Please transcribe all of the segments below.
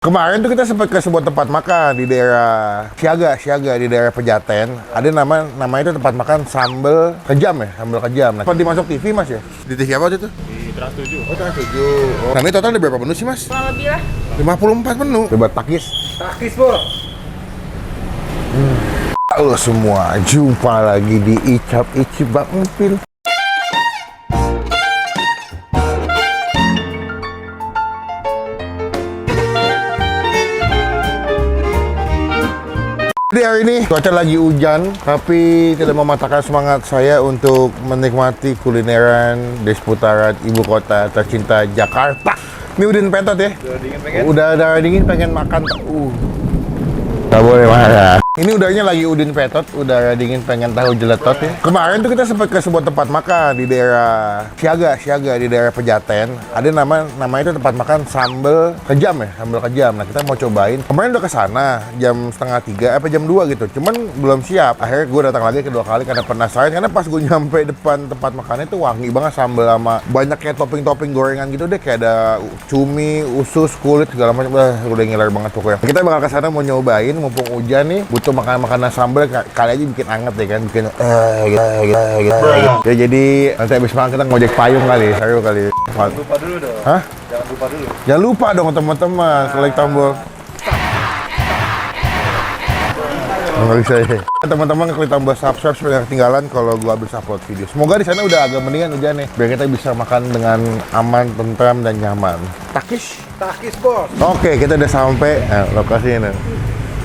Kemarin tuh kita sempat ke sebuah tempat makan di daerah Siaga di daerah Pejaten. Ada namanya itu tempat makan sambal kejam ya, sambal kejam. Nah, dimasuk TV Mas ya? Di TV apa waktu itu? Di Trans 7. Oh, Trans 7. Oh. Nah, ini total ada berapa menu sih Mas? Kurang lebih lah 54 menu. Coba takis. Takis, Bos. Halo semua, jumpa lagi di Icap Icip Bang Empil. Jadi hari ini cuaca lagi hujan, tapi tidak mematahkan semangat saya untuk menikmati kulineran di seputaran ibu kota tercinta Jakarta. Ini Udin Petot ya? Udah dingin pengen? Udah dingin pengen makan. Gak boleh marah. Ini udahnya lagi Udin Petot, udara dingin pengen tahu jeletot ya. Kemarin tuh kita sempat ke sebuah tempat makan di daerah Siaga di daerah Pejaten. Ada namanya itu tempat makan sambal kejam ya, sambal kejam. Nah, kita mau cobain. Kemarin udah ke sana jam setengah 3 apa jam 2 gitu. Cuman belum siap. Akhirnya gue datang lagi kedua kali karena penasaran, karena pas gue nyampe depan tempat makannya itu wangi banget sambal sama banyak kayak topping-topping gorengan gitu deh, kayak ada cumi, usus, kulit segala macam. Udah ngiler banget pokoknya. Kita bakal ke sana mau nyobain, mumpung hujan nih, butuh makanan sambal, kali aja bikin anget ya kan, bikin ya. Jadi nanti habis makan kita ngojek payung kali, seru kali. Jangan lupa dulu dong. Hah? Jangan lupa dulu. Jangan lupa dong teman-teman, klik tombol. Nggak bisa ya. Teman-teman klik tombol subscribe supaya nggak ketinggalan kalau gua habis upload video. Semoga di sana udah agak mendingan hujan nih, biar kita bisa makan dengan aman, tentram dan nyaman. Takis, Bos. Oke, kita udah sampai lokasi ini.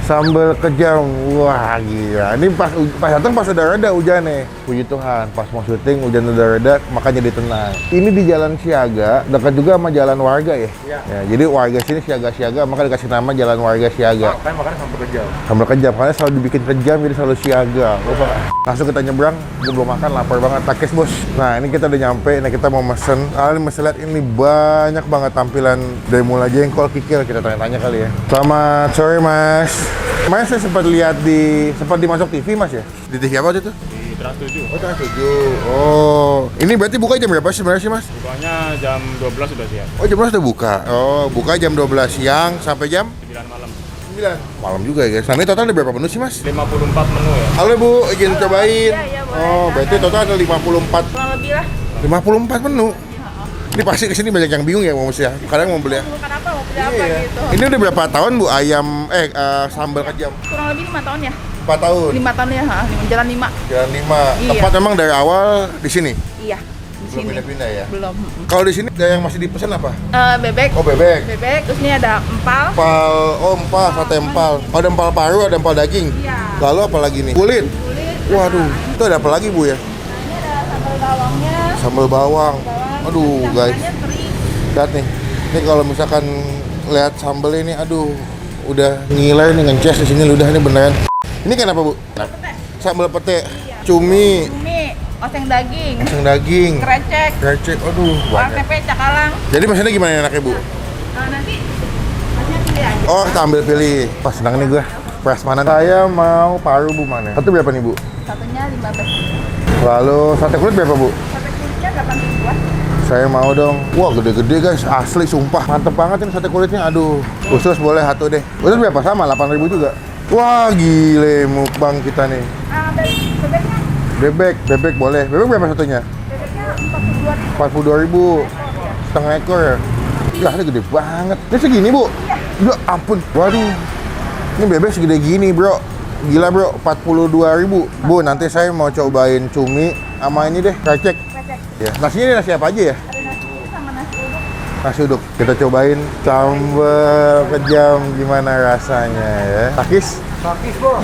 Sambal kejam, wah gila. Ini pas datang pas udah reda hujan nih. Puji Tuhan, pas mau syuting hujan udah reda, makanya jadi tenang. Ini di Jalan Siaga, dekat juga sama Jalan Warga ya. Iya. Ya, jadi warga sini siaga, maka dikasih nama Jalan Warga Siaga. Kan makannya sambal kejam. Sambal kejam, karena selalu dibikin kejam jadi selalu siaga. Lupa. Langsung kita nyebrang, gue belum makan, lapar banget. Takis bos. Nah ini kita udah nyampe, nah kita mau mesen. Kalian mesti lihat ini banyak banget tampilan dari mulai jengkol, kikil. Kita tanya-tanya kali ya. Selamat sore mas. Kemarin saya sempat dimasuk TV mas ya? Di TV apa waktu itu? Di Trans 7. Oh Trans 7. Oh, ini berarti buka jam berapa sebenarnya sih mas? Bukanya jam 12 sudah siap. Oh jam 12 udah buka. Oh, buka jam 12 siang sampai jam 9 malam. 9 malam juga ya guys. Nah ini total ada berapa menu sih mas? 54 menu ya. Halo Bu, izin cobain. Iya, boleh. Oh, berarti total ada 54 Kurang lebih lah 54 menu. Ini pasti kesini banyak yang bingung ya mau mesti ya. Kadang mau beli ya. Makan apa, mau beli apa gitu. Ini udah berapa tahun Bu ayam sambal kejam? Kurang lebih 5 tahun ya? 4 tahun. 5 tahun ya, jalan 5. Jalan 5. Iya. Tempat memang dari awal di sini. Iya, di Belum sini. pindah-pindah ya. Belum. Kalau di sini ada yang masih dipesan apa? Bebek. Oh, bebek. Bebek, terus ini ada empal. Empal, sate empal. Oh, ada empal paru, ada empal daging. Iya. Lalu apa lagi nih? Kulit. Waduh, itu ada apa lagi Bu ya? Nah, ini ada sambal bawangnya. Sambal bawang. Aduh, guys. Campurannya teri. Lihat nih. Ini kalau misalkan lihat sambal ini, aduh, udah ngiler nih ngeces di sini ludah ini beneran. Ini kenapa Bu? Sambal pete, cumi, Oseng daging. oseng daging, Krecek. aduh, banyak. Tempe cakalang. Jadi maksudnya gimana enaknya Bu? Nanti masnya pilih aja. Oh, kita ambil pilih. Pas senang nih gue. Pres mana? Saya mau paru Bu mana? Satu berapa nih Bu? Satunya 15. Lalu sate kulit berapa Bu? Sate kulitnya 8.000-an. Saya mau dong. Wah, gede-gede guys, asli sumpah. Mantep banget ini sate kulitnya. Aduh, usus boleh satu deh. Usus berapa? Sama, 8.000 juga. Wah, gile mukbang kita nih. Bebeknya? Bebek boleh. Bebek berapa satunya? Bebeknya 42.000. 42.000. Setengah ekor ya. Ya, ini gede banget. Ini segini, Bu? Ya ampun. Waduh. Ini bebek segede gini, Bro. Gila, Bro. 42.000. Bu, nanti saya mau cobain cumi sama ini deh, krecek. Krecek. Ya, nasinya ini nasi apa aja ya? Ada nasi uduk sama nasi uduk. Nasi uduk. Kita cobain sambal kejam gimana rasanya ya. Takis. Takis, Bos.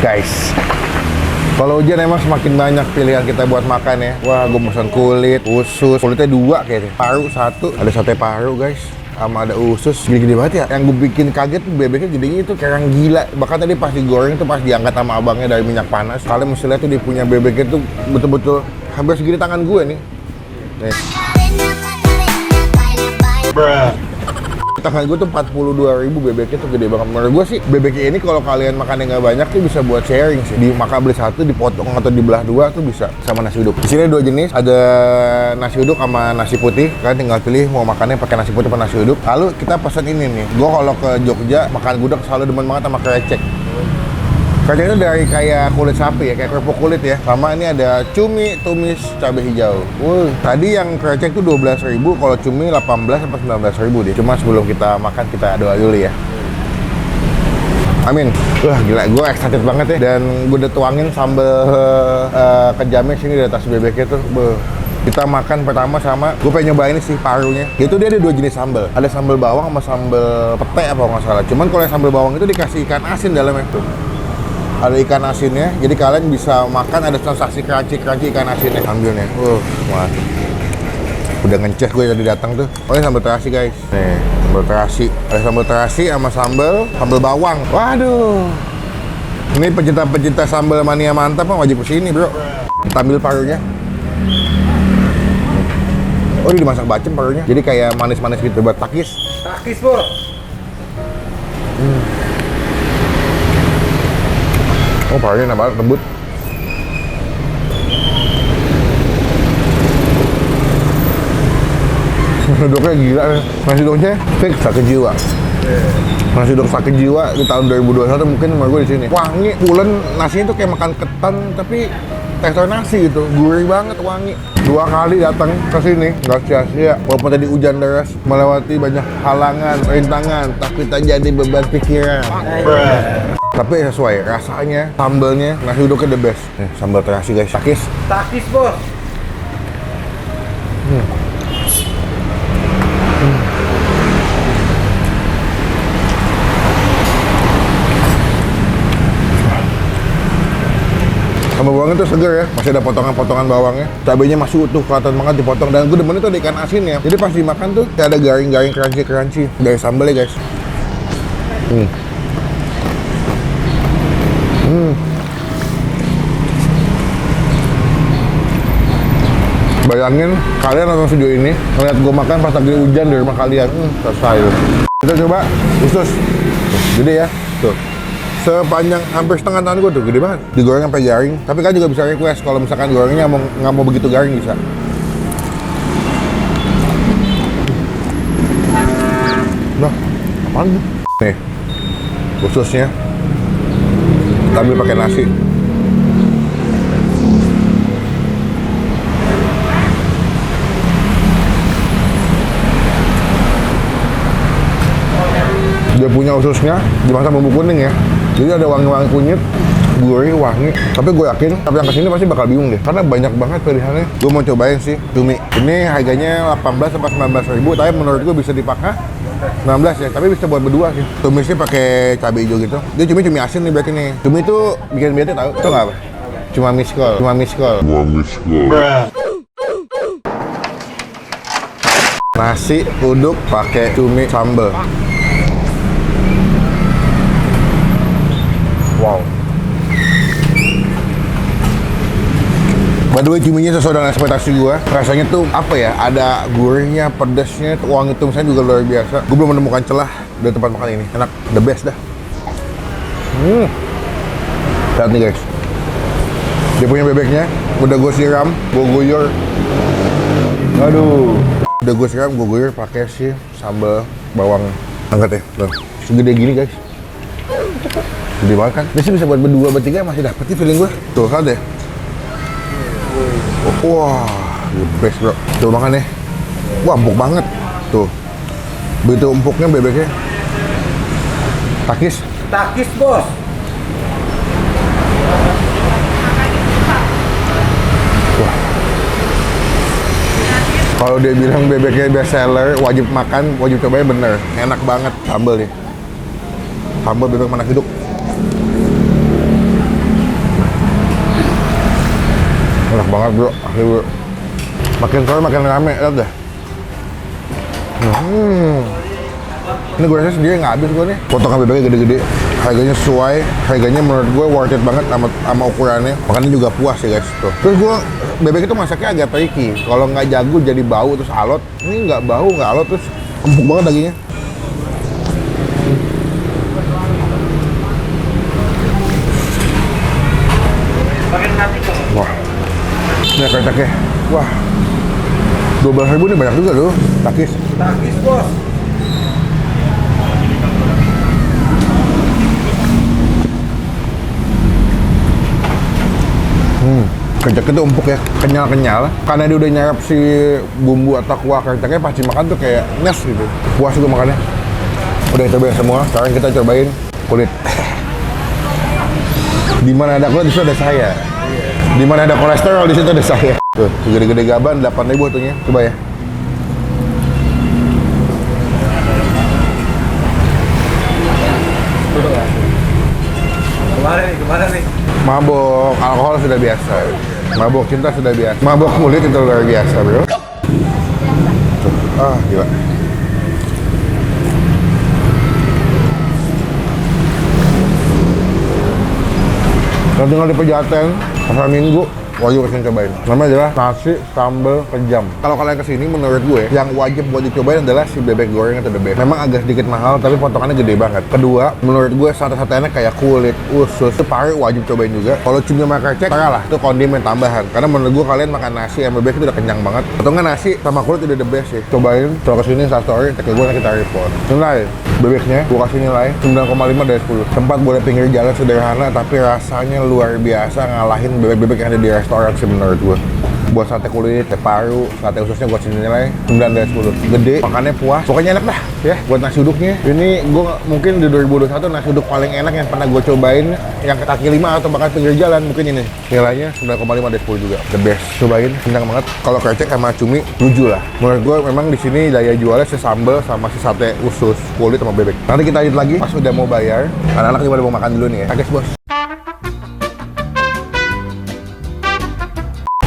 Guys, kalau hujan emang semakin banyak pilihan kita buat makan ya. Wah, gue pesan kulit, usus. Kulitnya 2 kayaknya. Paru 1. Ada sate paru guys. sama ada usus gede-gede banget ya. Yang gue bikin kaget tuh bebeknya gedenya itu kayak orang gila. Bahkan tadi pas digoreng tuh pas diangkat sama abangnya dari minyak panas, kalian mesti lihat tuh dia punya bebeknya tuh betul-betul hampir segini tangan gue nih. Nih. Tangan gue tuh 42.000 bebeknya tuh gede banget. Menurut gue sih bebeknya ini kalau kalian makannya nggak banyak tuh bisa buat sharing sih. Dimakan beli satu, dipotong atau dibelah dua tuh bisa sama nasi uduk. Di sini ada 2 jenis, ada nasi uduk sama nasi putih. Kalian tinggal pilih mau makannya pakai nasi putih atau nasi uduk. Lalu kita pesan ini nih. Gue kalau ke Jogja makan gudeg selalu demen banget sama krecek. Krecek itu dari kayak kulit sapi ya, kayak kerupuk kulit ya. Sama ini ada cumi tumis cabai hijau. Tadi yang krecek tuh 12.000, kalau cumi 18 sampai 19.000 deh. Cuma sebelum kita makan kita doa dulu ya. Amin. Wah gila, gue excited banget ya. Dan gue udah tuangin sambal kejamnya sini di atas bebeknya tuh. Kita makan pertama sama, gue pengen nyobain sih parunya. Itu dia ada 2 jenis sambal. Ada sambal bawang sama sambal pete apa nggak salah. Cuman kalau yang sambal bawang itu dikasih ikan asin dalamnya tuh. Ada ikan asinnya, jadi kalian bisa makan ada sensasi crunchy ikan asinnya. Ambilnya, wah, udah ngeces gue tadi datang tuh. Oh ini sambal terasi guys, nih sambal terasi. Ada sambal terasi sama sambal bawang. Waduh, ini pecinta sambal mania mantap mah wajib kesini bro. Kita ambil parunya. Oh ini dimasak bacem parunya, jadi kayak manis-manis gitu buat takis. Takis bro. Oh parunya enak banget, lembut. Nasi uduknya gila nih. Nasi uduknya fix sakit jiwa. Nasi uduk sakit jiwa di tahun 2021 mungkin menurut gue di sini. Wangi, pulen, nasinya tuh kayak makan ketan tapi tekstur nasi gitu, gurih banget, wangi. 2 kali datang ke sini, nggak sia-sia. Walaupun tadi hujan deras, melewati banyak halangan, rintangan, tapi tak jadi beban pikiran. Tapi sesuai rasanya, sambalnya, nasi uduknya the best. Nih, sambal terasi guys, takis. Takis bos. Sambal bawangnya tuh seger ya, masih ada potongan-potongan bawangnya. Cabenya masih utuh, kelihatan banget dipotong. Dan gue demen itu ada ikan asin ya. Jadi pas dimakan tuh kayak ada garing-garing crunchy dari sambalnya guys. Bayangin kalian nonton video ini, ngeliat gue makan pas lagi hujan di rumah kalian. Selesai. Kita coba usus. Gede ya, tuh. Sepanjang hampir setengah tangan gue tuh, gede banget. Digoreng sampai garing. Tapi kan juga bisa request kalau misalkan gorengnya nggak mau begitu garing bisa. Nah, apaan tuh? Nih, ususnya. Kita ambil pakai nasi. Dia punya ususnya dimasak bumbu kuning ya. Jadi ada wangi-wangi kunyit, gurih, wangi. Tapi gue yakin, tapi yang kesini pasti bakal bingung deh. Karena banyak banget pilihannya. Gue mau cobain sih cumi. Ini harganya 18 sampai 19.000, tapi menurut gue bisa dipakai 19 ya. Tapi bisa buat berdua sih. Tumisnya pakai cabai hijau gitu. Dia cumi asin nih berarti nih. Cumi itu bikin bete tau? Itu nggak apa? Cuma miskol. Nasi uduk pakai cumi sambal. Wow. By the way, cuminya sesuai dengan ekspektasi gue. Rasanya tuh apa ya? Ada gurihnya, pedasnya, wangi tumisnya juga luar biasa. Gue belum menemukan celah dari tempat makan ini. Enak, the best dah. Lihat nih guys. Dia punya bebeknya, udah gue siram, gue guyur. Aduh. Udah gue siram, gue guyur pakai si sambal bawang. Angkat ya, tuh. Segede gini guys. Gede banget kan? Ini sih bisa buat berdua, bertiga masih dapet nih feeling gue. Tuh, kan deh. Wah, the best bro. Tuh makan ya. Wah, empuk banget. Tuh. Begitu empuknya bebeknya. Takis. Takis bos. Wah. Kalau dia bilang bebeknya best seller, wajib makan, wajib cobain bener. Enak banget sambal nih. Sambal bebek mana hidup. Enak banget bro, asli bro. Makin sore makin rame, lihat deh. Ini gue rasa sendiri nggak habis gue nih. Potongan bebeknya gede-gede, harganya sesuai, harganya menurut gue worth it banget sama ukurannya. Makanya juga puas ya guys tuh. Terus gue bebek itu masaknya agak tricky. Kalau nggak jago jadi bau terus alot. Ini nggak bau nggak alot terus empuk banget dagingnya. Wah, ini kreceknya. Wah, 12.000 nih banyak juga loh. Takis. Takis bos. Kreceknya tuh empuk ya, kenyal-kenyal. Karena dia udah nyerap si bumbu atau kuah kreceknya, pasti makan tuh kayak nes gitu. Puas juga makannya. Udah cobain semua, sekarang kita cobain kulit. Di mana ada kulit, di situ ada saya. Di mana ada kolesterol, di situ ada saya. Tuh, gede-gede gaban, 8.000 tuhnya. Coba ya. Kemana nih? Mabok alkohol sudah biasa. Mabok cinta sudah biasa. Mabok kulit itu luar biasa, bro. Tuh, gila. Dan tinggal di Pejaten, pasar Minggu, wajib kesini cobain. Namanya adalah nasi sambal kejam. Kalau kalian kesini, menurut gue, yang wajib buat dicobain adalah si bebek goreng atau the best. Memang agak sedikit mahal, tapi potongannya gede banget. Kedua, menurut gue sate-satenya kayak kulit, usus, paru wajib cobain juga. Kalau cumi sama krecek, lah itu kondimen tambahan. Karena menurut gue kalian makan nasi sama bebek itu udah kenyang banget. Atau nggak nasi sama kulit udah the best sih. Cobain, kalau kesini Instastory, tag gue nanti kita report. Nilai bebeknya, gue kasih nilai 9,5 dari 10. Tempat boleh pinggir jalan sederhana, tapi rasanya luar biasa ngalahin bebek-bebek yang ada di restoran sih menurut gue. Buat sate kulit, sate paru, sate ususnya gue kasih nilai 9 dari 10. Gede, makannya puas, pokoknya enak dah ya. Buat nasi uduknya, ini gue mungkin di 2021 nasi uduk paling enak yang pernah gue cobain, yang ke kaki 5 atau bahkan pinggir jalan, mungkin ini. Nilainya 9,5 dari 10 juga, the best. Cobain, kenyang banget. Kalau krecek sama cumi, 7 lah. Menurut gue memang di sini daya jualnya si sambal sama si sate usus, kulit sama bebek. Nanti kita lanjut lagi, pas udah mau bayar. Anak-anak juga udah mau makan dulu nih ya. Guys, bos.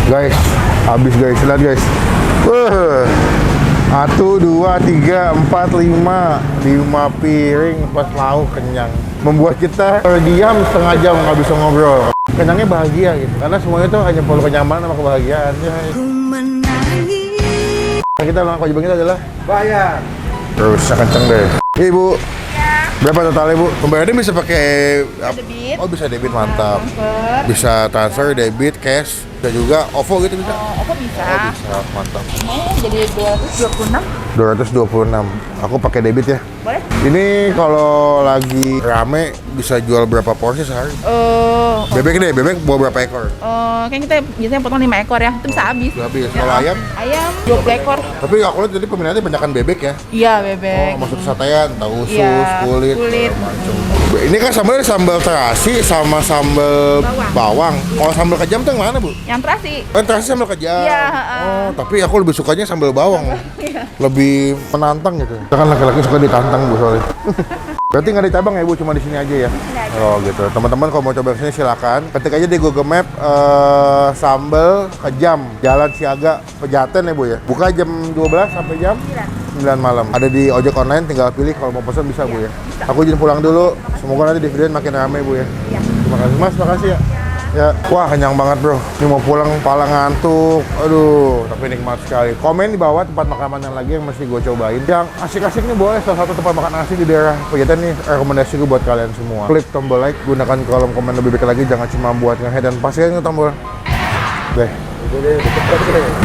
Guys, habis guys, lihat guys. 1, 2, 3, 4, 5 piring, 4 lauk kenyang. Membuat kita terdiam setengah jam nggak bisa ngobrol. Kenyangnya bahagia gitu, karena semuanya tuh hanya perlu kenyamanan sama kebahagiaan. Kita lakukan kewajiban kita adalah Bayar. terus kenceng deh. Ibu, berapa totalnya Bu? Pembayarannya bisa pakai Debit. Oh, bisa debit, mantap. Transfer. Bisa transfer, debit, cash, bisa juga OVO gitu bisa. Apa bisa? Oh, bisa, mantap. Mau jadi 226? 226. Aku pakai debit ya. Boleh? Ini kalau lagi rame bisa jual berapa porsi sehari? Bebek deh, bebek bawa berapa ekor? Kan kita biasanya potong 5 ekor ya, itu bisa habis. Udah habis. Kalau ayam? Ayam 20 ekor. Tapi aku lihat jadi peminatnya banyakan bebek ya. Iya, bebek. Oh, maksud satean, tahu usus, Iya, kulit, kulit. segala macem. Ini kan sambalnya sambal terasi sama sambal bawang. Kalau sambal kejam tuh yang mana Bu? Yang terasi. Kan terasi sambal kejam. Iya, Oh, tapi aku lebih sukanya sambal bawang. Iya. Lebih menantang gitu. Kita kan laki-laki suka ditantang Bu soalnya. Berarti nggak ada cabang ya Bu, cuma di sini aja ya? Oh gitu. Teman-teman kalau mau coba kesini silakan. Ketik aja di Google Map sambal kejam, Jalan Siaga, Pejaten ya Bu ya. Buka jam 12 sampai jam 9 malam. Ada di ojek online, tinggal pilih kalau mau pesan bisa Bu ya. Aku izin pulang dulu. Semoga nanti di video makin ramai Bu ya. Terima kasih Mas, makasih ya. Ya, wah kenyang banget bro. Ini mau pulang kepala ngantuk. Aduh, tapi nikmat sekali. Komen di bawah tempat makan mana lagi yang mesti gue cobain. Yang asik-asik nih boleh salah satu tempat makan asik di daerah Pejaten nih. Rekomendasi gue buat kalian semua. Klik tombol like, gunakan kolom komen lebih baik lagi. Jangan cuma buat nge-head dan pastikan itu tombol.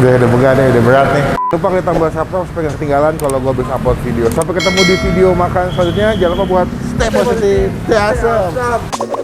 Udah berat deh, udah berat nih. Lupa klik tombol subscribe supaya gak ketinggalan kalau gue bisa upload video. Sampai ketemu di video makan selanjutnya. Jangan lupa buat stay positif, stay awesome.